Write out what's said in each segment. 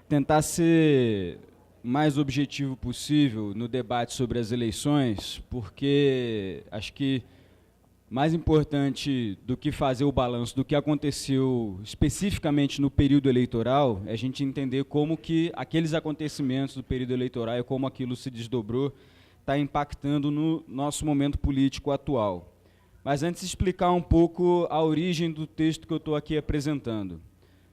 Tentar ser o mais objetivo possível no debate sobre as eleições, porque acho que mais importante do que fazer o balanço do que aconteceu especificamente no período eleitoral é a gente entender como que aqueles acontecimentos do período eleitoral e como aquilo se desdobrou está impactando no nosso momento político atual. Mas antes de explicar um pouco a origem do texto que eu estou aqui apresentando.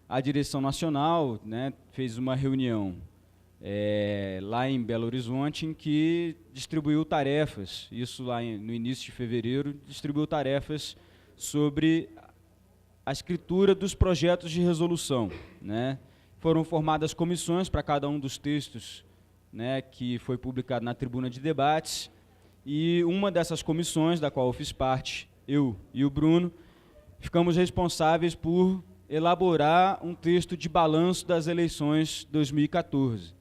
A direção nacional, né, fez uma reunião lá em Belo Horizonte, em que distribuiu tarefas, isso lá no início de fevereiro, distribuiu tarefas sobre a escritura dos projetos de resolução, né. Foram formadas comissões para cada um dos textos, né, que foi publicado na tribuna de debates, e uma dessas comissões, da qual eu fiz parte, eu e o Bruno, ficamos responsáveis por elaborar um texto de balanço das eleições 2014,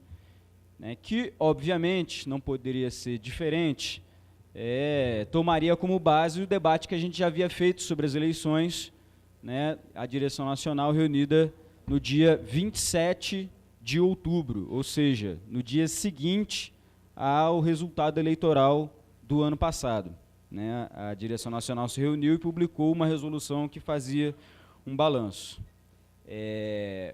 né, que, obviamente, não poderia ser diferente, tomaria como base o debate que a gente já havia feito sobre as eleições, né, a direção nacional reunida no dia 27 de outubro, ou seja, no dia seguinte ao resultado eleitoral do ano passado, né. A direção nacional se reuniu e publicou uma resolução que fazia um balanço.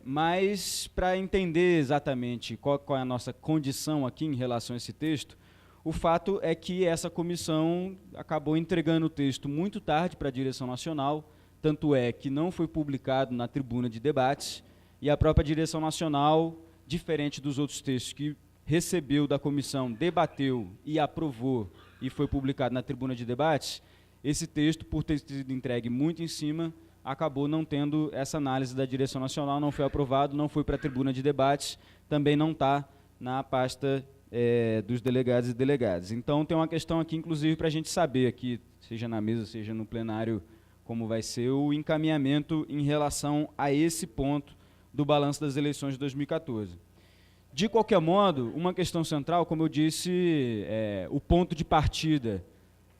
Mas, para entender exatamente qual é a nossa condição aqui em relação a esse texto, o fato é que essa comissão acabou entregando o texto muito tarde para a direção nacional, tanto é que não foi publicado na tribuna de debates, e a própria direção nacional, diferente dos outros textos que recebeu da comissão, debateu e aprovou e foi publicado na tribuna de debates, esse texto, por ter sido entregue muito em cima, acabou não tendo essa análise da direção nacional, não foi aprovado, não foi para a tribuna de debates, também não está na pasta dos delegados e delegadas. Então, tem uma questão aqui, inclusive, para a gente saber aqui, seja na mesa, seja no plenário, como vai ser o encaminhamento em relação a esse ponto do balanço das eleições de 2014. De qualquer modo, uma questão central, como eu disse, o ponto de partida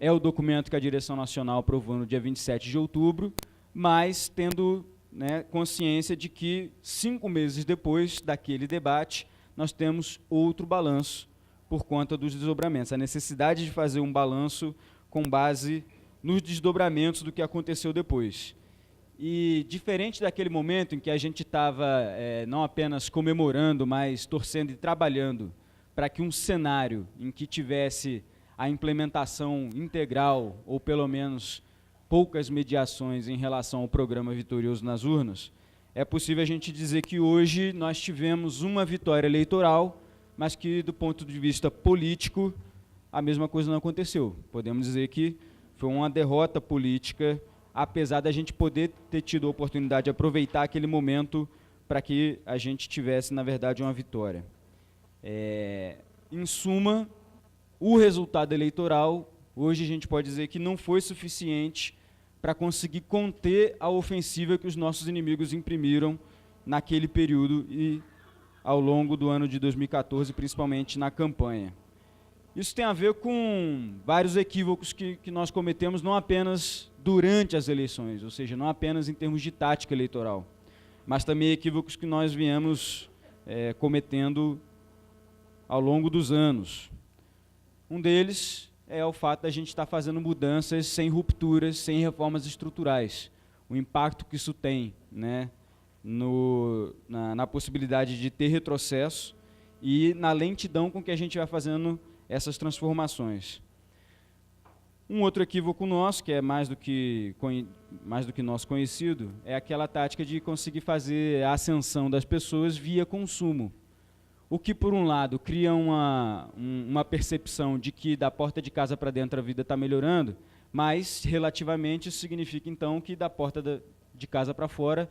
é o documento que a direção nacional aprovou no dia 27 de outubro, mas tendo, né, consciência de que 5 meses depois daquele debate, nós temos outro balanço por conta dos desdobramentos, a necessidade de fazer um balanço com base nos desdobramentos do que aconteceu depois. E, diferente daquele momento em que a gente estava não apenas comemorando, mas torcendo e trabalhando para que um cenário em que tivesse a implementação integral, ou pelo menos poucas mediações em relação ao programa vitorioso nas urnas, é possível a gente dizer que hoje nós tivemos uma vitória eleitoral, mas que, do ponto de vista político, a mesma coisa não aconteceu. Podemos dizer que foi uma derrota política, apesar da gente poder ter tido a oportunidade de aproveitar aquele momento para que a gente tivesse, na verdade, uma vitória. Em suma, o resultado eleitoral, hoje a gente pode dizer que não foi suficiente para conseguir conter a ofensiva que os nossos inimigos imprimiram naquele período e ao longo do ano de 2014, principalmente na campanha. Isso tem a ver com vários equívocos que nós cometemos, não apenas durante as eleições, ou seja, não apenas em termos de tática eleitoral, mas também equívocos que nós viemos cometendo ao longo dos anos. Um deles é o fato da gente estar fazendo mudanças sem rupturas, sem reformas estruturais. O impacto que isso tem, né, na possibilidade de ter retrocesso e na lentidão com que a gente vai fazendo essas transformações. Um outro equívoco nosso, que é mais do que nosso conhecido, é aquela tática de conseguir fazer a ascensão das pessoas via consumo. O que, por um lado, cria uma percepção de que da porta de casa para dentro a vida está melhorando, mas, relativamente, isso significa, então, que da porta de casa para fora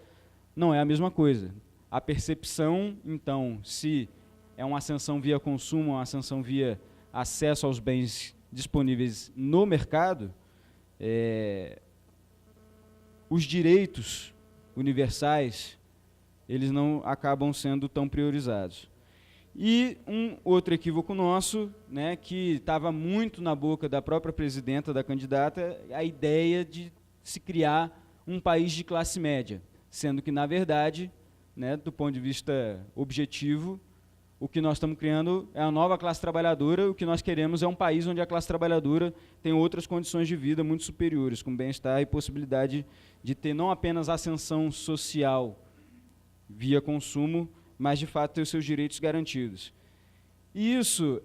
não é a mesma coisa. A percepção, então, se é uma ascensão via consumo, uma ascensão via acesso aos bens disponíveis no mercado, os direitos universais, eles não acabam sendo tão priorizados. E um outro equívoco nosso, né, que estava muito na boca da própria presidenta, da candidata, a ideia de se criar um país de classe média, sendo que, na verdade, né, do ponto de vista objetivo, o que nós estamos criando é a nova classe trabalhadora, o que nós queremos é um país onde a classe trabalhadora tem outras condições de vida muito superiores, com bem-estar e possibilidade de ter não apenas ascensão social via consumo, mas, de fato, ter os seus direitos garantidos. E isso,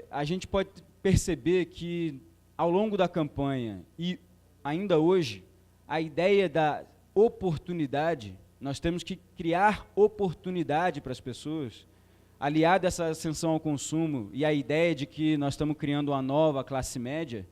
a gente pode perceber que, ao longo da campanha e ainda hoje, a ideia da oportunidade, nós temos que criar oportunidade para as pessoas, aliado a essa ascensão ao consumo e a ideia de que nós estamos criando uma nova classe média,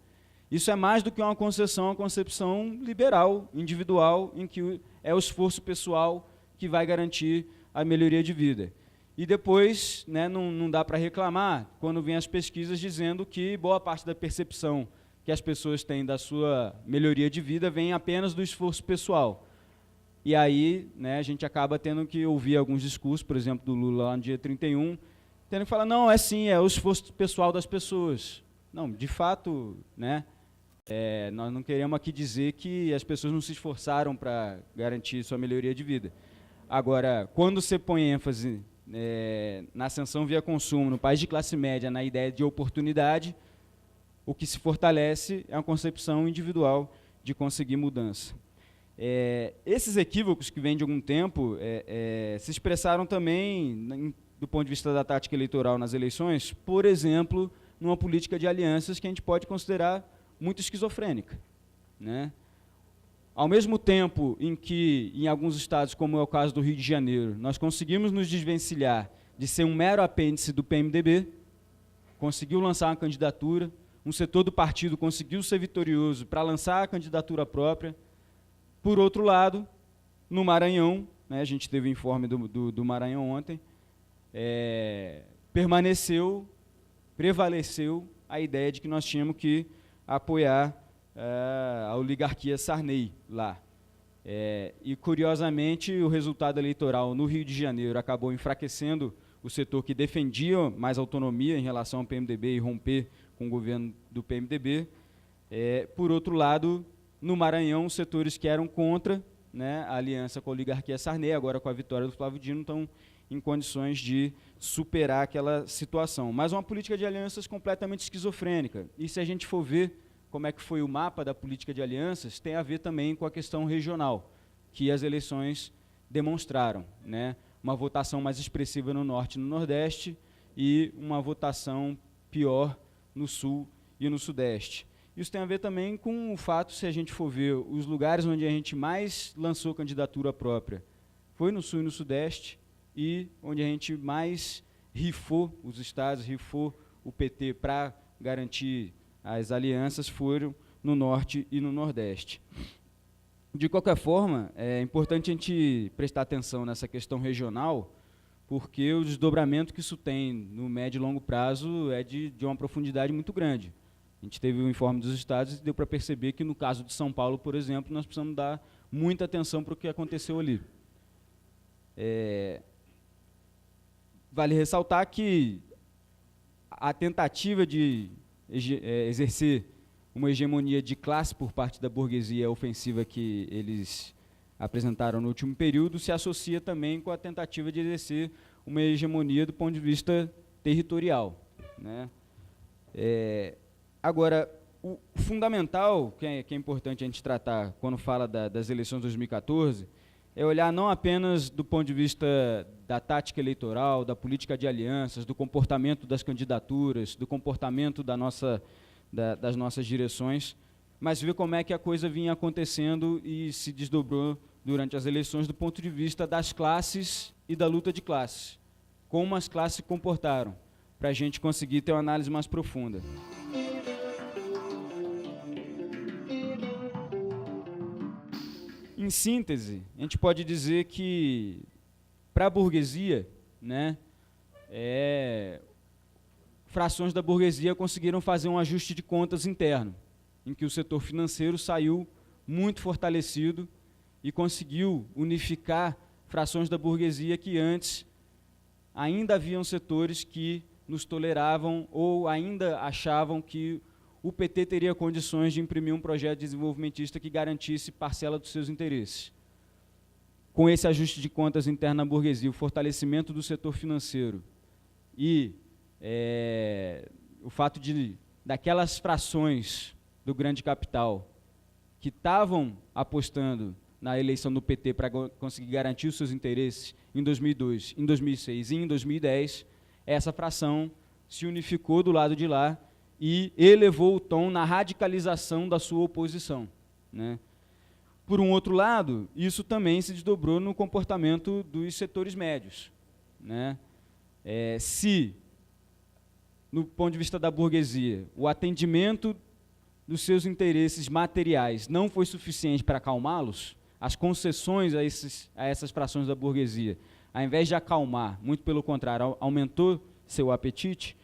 isso é mais do que uma concepção liberal, individual, em que é o esforço pessoal que vai garantir a melhoria de vida. E depois, né, não dá para reclamar quando vem as pesquisas dizendo que boa parte da percepção que as pessoas têm da sua melhoria de vida vem apenas do esforço pessoal. E aí, né, a gente acaba tendo que ouvir alguns discursos, por exemplo, do Lula lá no dia 31, tendo que falar, não, é o esforço pessoal das pessoas. Não, de fato, né, nós não queremos aqui dizer que as pessoas não se esforçaram para garantir sua melhoria de vida. Agora, quando você põe ênfase na ascensão via consumo, no país de classe média, na ideia de oportunidade, o que se fortalece é uma concepção individual de conseguir mudança. Esses equívocos que vêm de algum tempo se expressaram também, do ponto de vista da tática eleitoral nas eleições, por exemplo, numa política de alianças que a gente pode considerar muito esquizofrênica, né? Ao mesmo tempo em que, em alguns estados, como é o caso do Rio de Janeiro, nós conseguimos nos desvencilhar de ser um mero apêndice do PMDB, conseguiu lançar uma candidatura, um setor do partido conseguiu ser vitorioso para lançar a candidatura própria. Por outro lado, no Maranhão, né, a gente teve o informe do Maranhão ontem, prevaleceu a ideia de que nós tínhamos que apoiar a oligarquia Sarney lá. E, curiosamente, o resultado eleitoral no Rio de Janeiro acabou enfraquecendo o setor que defendia mais autonomia em relação ao PMDB e romper com o governo do PMDB. Por outro lado, no Maranhão, os setores que eram contra, né, a aliança com a oligarquia Sarney, agora com a vitória do Flávio Dino, estão em condições de superar aquela situação. Mas uma política de alianças completamente esquizofrênica. E se a gente for ver como é que foi o mapa da política de alianças, tem a ver também com a questão regional, que as eleições demonstraram, né? Uma votação mais expressiva no Norte e no Nordeste e uma votação pior no Sul e no Sudeste. Isso tem a ver também com o fato, se a gente for ver os lugares onde a gente mais lançou candidatura própria, foi no Sul e no Sudeste, e onde a gente mais rifou os estados, rifou o PT para garantir as alianças, foram no Norte e no Nordeste. De qualquer forma, é importante a gente prestar atenção nessa questão regional, porque o desdobramento que isso tem no médio e longo prazo é de uma profundidade muito grande. A gente teve o informe dos estados e deu para perceber que, no caso de São Paulo, por exemplo, nós precisamos dar muita atenção para o que aconteceu ali. Vale ressaltar que a tentativa de exercer uma hegemonia de classe por parte da burguesia ofensiva que eles apresentaram no último período se associa também com a tentativa de exercer uma hegemonia do ponto de vista territorial, né? Agora, o fundamental, que é importante a gente tratar quando fala das eleições de 2014, é olhar não apenas do ponto de vista da tática eleitoral, da política de alianças, do comportamento das candidaturas, do comportamento das nossas direções, mas ver como é que a coisa vinha acontecendo e se desdobrou durante as eleições do ponto de vista das classes e da luta de classes. Como as classes se comportaram, para a gente conseguir ter uma análise mais profunda. Em síntese, a gente pode dizer que, para a burguesia, né, frações da burguesia conseguiram fazer um ajuste de contas interno, em que o setor financeiro saiu muito fortalecido e conseguiu unificar frações da burguesia que antes ainda haviam setores que nos toleravam ou ainda achavam que o PT teria condições de imprimir um projeto desenvolvimentista que garantisse parcela dos seus interesses. Com esse ajuste de contas interno na burguesia, o fortalecimento do setor financeiro e o fato daquelas frações do grande capital que estavam apostando na eleição do PT para conseguir garantir os seus interesses em 2002, em 2006 e em 2010, essa fração se unificou do lado de lá e elevou o tom na radicalização da sua oposição, né? Por um outro lado, isso também se desdobrou no comportamento dos setores médios, né? Se, no ponto de vista da burguesia, o atendimento dos seus interesses materiais não foi suficiente para acalmá-los, as concessões a essas frações da burguesia, ao invés de acalmar, muito pelo contrário, aumentou seu apetite.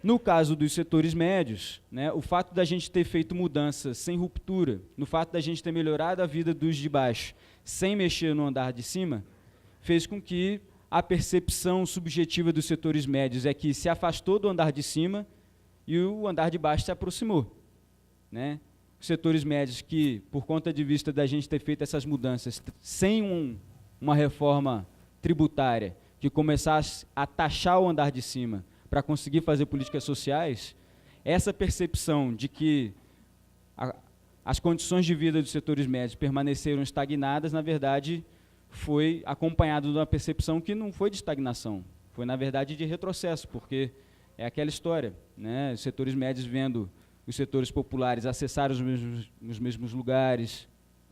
No caso dos setores médios, né, o fato da gente ter feito mudanças sem ruptura, no fato da gente ter melhorado a vida dos de baixo, sem mexer no andar de cima, fez com que a percepção subjetiva dos setores médios é que se afastou do andar de cima e o andar de baixo se aproximou, né? Os setores médios que, por conta de vista da gente ter feito essas mudanças sem uma reforma tributária que começasse a taxar o andar de cima para conseguir fazer políticas sociais, essa percepção de que as condições de vida dos setores médios permaneceram estagnadas, na verdade, foi acompanhado de uma percepção que não foi de estagnação, foi, na verdade, de retrocesso, porque é aquela história, né? Os setores médios vendo os setores populares acessar os mesmos lugares,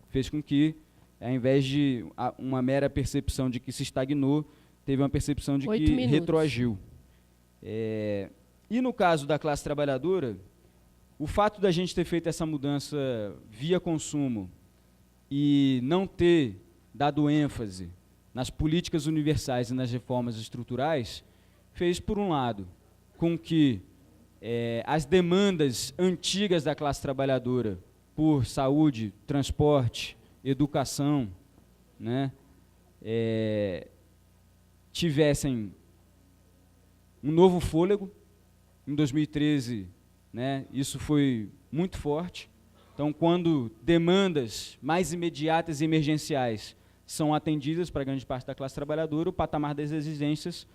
fez com que, ao invés de uma mera percepção de que se estagnou, teve uma percepção de que retroagiu. E no caso da classe trabalhadora, o fato da gente ter feito essa mudança via consumo e não ter dado ênfase nas políticas universais e nas reformas estruturais, fez, por um lado, com que as demandas antigas da classe trabalhadora por saúde, transporte, educação, né, tivessem um novo fôlego. Em 2013, né, isso foi muito forte. Então, quando demandas mais imediatas e emergenciais são atendidas para grande parte da classe trabalhadora, o patamar das exigências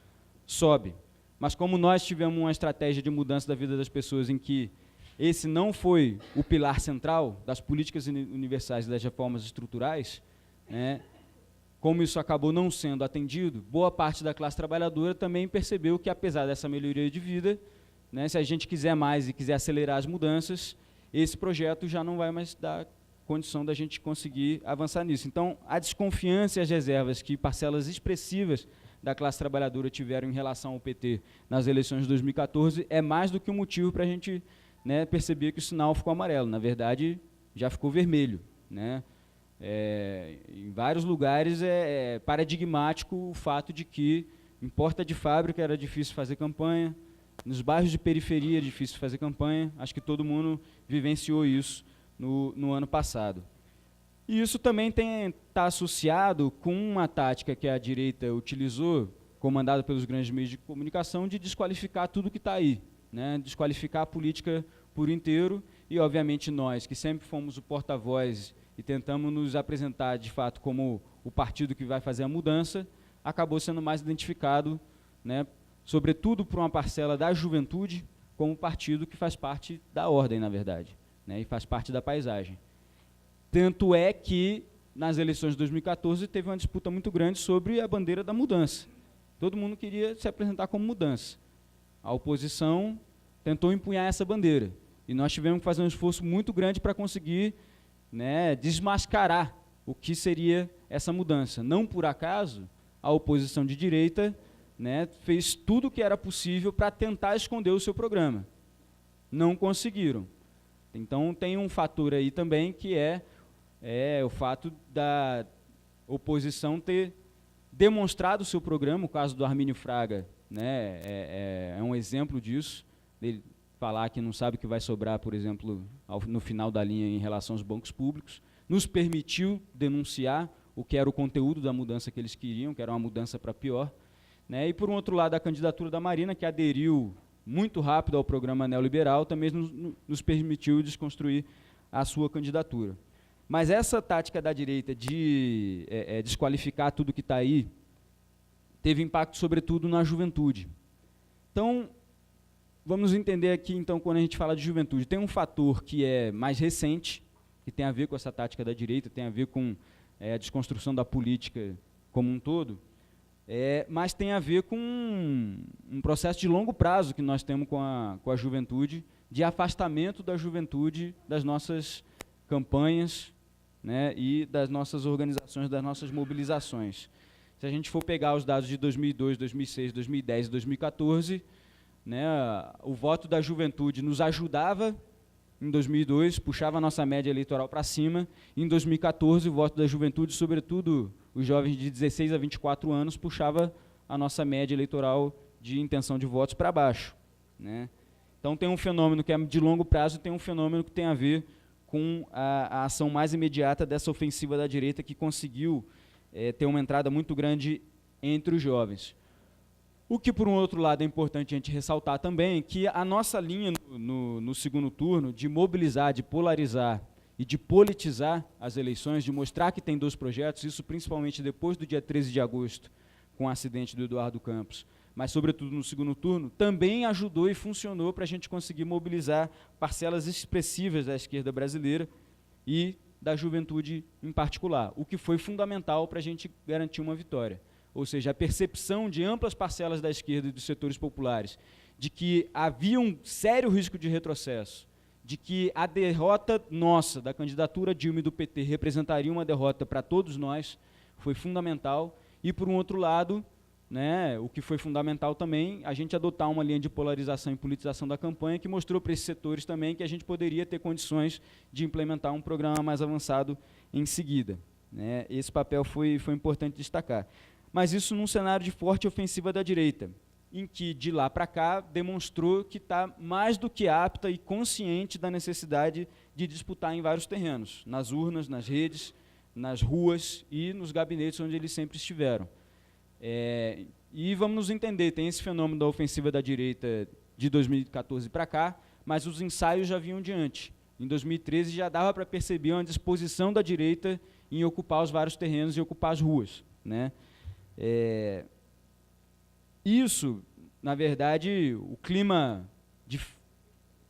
sobe. Mas como nós tivemos uma estratégia de mudança da vida das pessoas em que esse não foi o pilar central das políticas universais e das reformas estruturais, né, como isso acabou não sendo atendido, boa parte da classe trabalhadora também percebeu que, apesar dessa melhoria de vida, né, se a gente quiser mais e quiser acelerar as mudanças, esse projeto já não vai mais dar condição da gente conseguir avançar nisso. Então, a desconfiança e as reservas que parcelas expressivas da classe trabalhadora tiveram em relação ao PT nas eleições de 2014 é mais do que um motivo para a gente, né, perceber que o sinal ficou amarelo. Na verdade, já ficou vermelho, né? Em vários lugares é paradigmático o fato de que em porta de fábrica era difícil fazer campanha, nos bairros de periferia é difícil fazer campanha. Acho que todo mundo vivenciou isso no ano passado. E isso também está associado com uma tática que a direita utilizou, comandada pelos grandes meios de comunicação, de desqualificar tudo que está aí, né? Desqualificar a política por inteiro. E, obviamente, nós, que sempre fomos o porta-voz e tentamos nos apresentar, de fato, como o partido que vai fazer a mudança, acabou sendo mais identificado, né, sobretudo por uma parcela da juventude, como um partido que faz parte da ordem, na verdade, né, e faz parte da paisagem. Tanto é que, nas eleições de 2014, teve uma disputa muito grande sobre a bandeira da mudança. Todo mundo queria se apresentar como mudança. A oposição tentou empunhar essa bandeira. E nós tivemos que fazer um esforço muito grande para conseguir, né, desmascarar o que seria essa mudança. Não por acaso, a oposição de direita, né, fez tudo o que era possível para tentar esconder o seu programa. Não conseguiram. Então, tem um fator aí também que é o fato da oposição ter demonstrado o seu programa. O caso do Armínio Fraga, né, é um exemplo disso, dele falar que não sabe o que vai sobrar, por exemplo, no final da linha em relação aos bancos públicos, nos permitiu denunciar o que era o conteúdo da mudança que eles queriam, que era uma mudança para pior. né? E, por um outro lado, a candidatura da Marina, que aderiu muito rápido ao programa neoliberal, também nos permitiu desconstruir a sua candidatura. Mas essa tática da direita de desqualificar tudo que está aí teve impacto, sobretudo, na juventude. Então, vamos entender aqui, então, quando a gente fala de juventude, tem um fator que é mais recente, que tem a ver com essa tática da direita, tem a ver com a desconstrução da política como um todo, mas tem a ver com um processo de longo prazo que nós temos com a juventude, de afastamento da juventude das nossas campanhas, né, e das nossas organizações, das nossas mobilizações. Se a gente for pegar os dados de 2002, 2006, 2010 e 2014, né, o voto da juventude nos ajudava em 2002, puxava a nossa média eleitoral para cima, e em 2014 o voto da juventude, sobretudo os jovens de 16 a 24 anos, puxava a nossa média eleitoral de intenção de votos para baixo, né. Então tem um fenômeno que é de longo prazo, tem um fenômeno que tem a ver com a ação mais imediata dessa ofensiva da direita, que conseguiu ter uma entrada muito grande entre os jovens. O que, por um outro lado, é importante a gente ressaltar também, que a nossa linha no segundo turno de mobilizar, de polarizar e de politizar as eleições, de mostrar que tem dois projetos, isso principalmente depois do dia 13 de agosto, com o acidente do Eduardo Campos, mas, sobretudo, no segundo turno, também ajudou e funcionou para a gente conseguir mobilizar parcelas expressivas da esquerda brasileira e da juventude em particular, o que foi fundamental para a gente garantir uma vitória. Ou seja, a percepção de amplas parcelas da esquerda e dos setores populares de que havia um sério risco de retrocesso, de que a derrota nossa, da candidatura Dilma e do PT, representaria uma derrota para todos nós, foi fundamental. E, por um outro lado, né, o que foi fundamental também, a gente adotar uma linha de polarização e politização da campanha, que mostrou para esses setores também que a gente poderia ter condições de implementar um programa mais avançado em seguida, né. Esse papel foi importante destacar. Mas isso num cenário de forte ofensiva da direita, em que, de lá para cá, demonstrou que está mais do que apta e consciente da necessidade de disputar em vários terrenos, nas urnas, nas redes, nas ruas e nos gabinetes onde eles sempre estiveram. E vamos nos entender, tem esse fenômeno da ofensiva da direita de 2014 para cá, mas os ensaios já vinham de antes. Em 2013 já dava para perceber uma disposição da direita em ocupar os vários terrenos e ocupar as ruas, né? Isso, na verdade, o clima de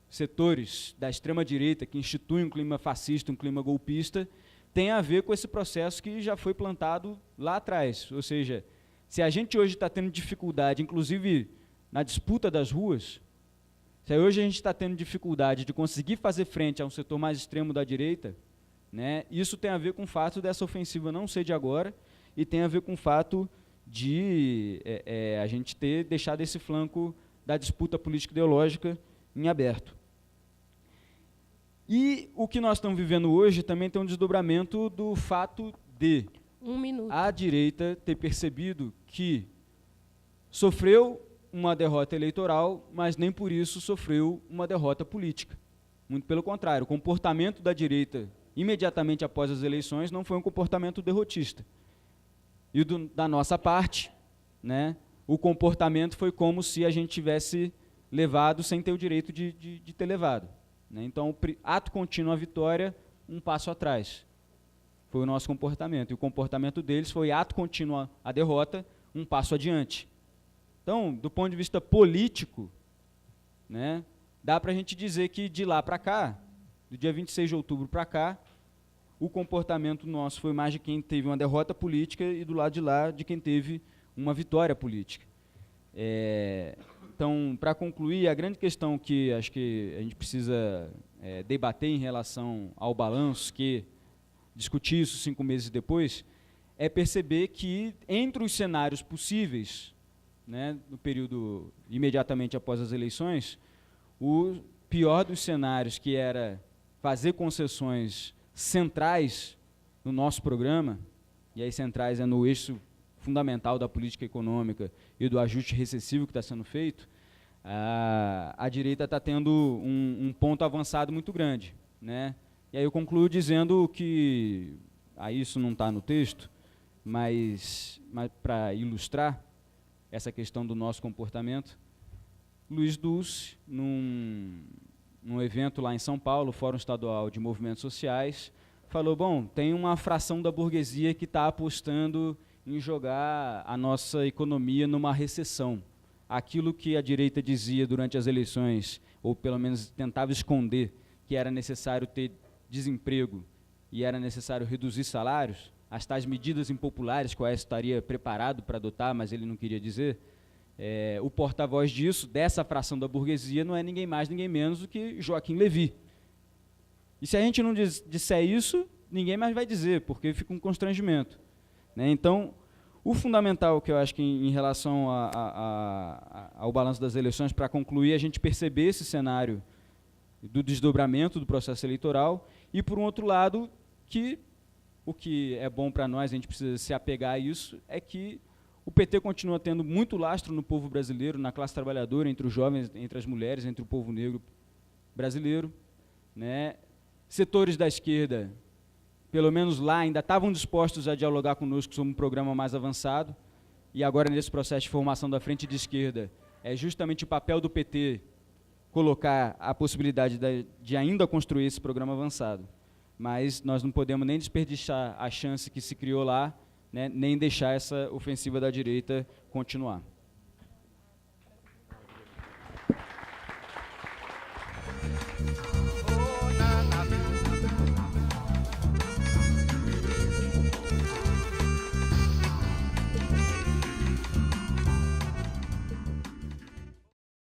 setores da extrema-direita que instituem um clima fascista, um clima golpista, tem a ver com esse processo que já foi plantado lá atrás. Ou seja, se a gente hoje está tendo dificuldade, inclusive na disputa das ruas, se hoje a gente está tendo dificuldade de conseguir fazer frente a um setor mais extremo da direita, né, isso tem a ver com o fato dessa ofensiva não ser de agora, e tem a ver com o fato de a gente ter deixado esse flanco da disputa político-ideológica em aberto. E o que nós estamos vivendo hoje também tem um desdobramento do fato de a direita ter percebido que sofreu uma derrota eleitoral, mas nem por isso sofreu uma derrota política. Muito pelo contrário, o comportamento da direita imediatamente após as eleições não foi um comportamento derrotista. E da nossa parte, né, o comportamento foi como se a gente tivesse levado sem ter o direito de ter levado, né? Então, ato contínuo à vitória, um passo atrás. Foi o nosso comportamento. E o comportamento deles foi ato contínuo à derrota, um passo adiante. Então, do ponto de vista político, né, dá para a gente dizer que de lá para cá, do dia 26 de outubro para cá, o comportamento nosso foi mais de quem teve uma derrota política e do lado de lá de quem teve uma vitória política. Então, para concluir, a grande questão que acho que a gente precisa debater em relação ao balanço, que discutir isso 5 meses depois, é perceber que entre os cenários possíveis, né, no período imediatamente após as eleições, o pior dos cenários, que era fazer concessões centrais no nosso programa, e aí centrais é no eixo fundamental da política econômica e do ajuste recessivo que está sendo feito, a direita está tendo um ponto avançado muito grande, né? E aí eu concluo dizendo que, isso não está no texto, mas para ilustrar, essa questão do nosso comportamento. Luiz Dulce, num evento lá em São Paulo, Fórum Estadual de Movimentos Sociais, falou, bom, tem uma fração da burguesia que está apostando em jogar a nossa economia numa recessão. Aquilo que a direita dizia durante as eleições, ou pelo menos tentava esconder, que era necessário ter desemprego e era necessário reduzir salários, as tais medidas impopulares que o Aécio estaria preparado para adotar, mas ele não queria dizer, o porta-voz disso, dessa fração da burguesia, não é ninguém mais, ninguém menos do que Joaquim Levy. E se a gente não disser isso, ninguém mais vai dizer, porque fica um constrangimento. Né? Então, o fundamental que eu acho que em relação ao balanço das eleições, para concluir, a gente perceber esse cenário do desdobramento do processo eleitoral e, por um outro lado, que o que é bom para nós, a gente precisa se apegar a isso, é que o PT continua tendo muito lastro no povo brasileiro, na classe trabalhadora, entre os jovens, entre as mulheres, entre o povo negro brasileiro. Né? Setores da esquerda, pelo menos lá, ainda estavam dispostos a dialogar conosco sobre um programa mais avançado, e agora, nesse processo de formação da frente de esquerda, é justamente o papel do PT colocar a possibilidade de ainda construir esse programa avançado. Mas nós não podemos nem desperdiçar a chance que se criou lá, né, nem deixar essa ofensiva da direita continuar.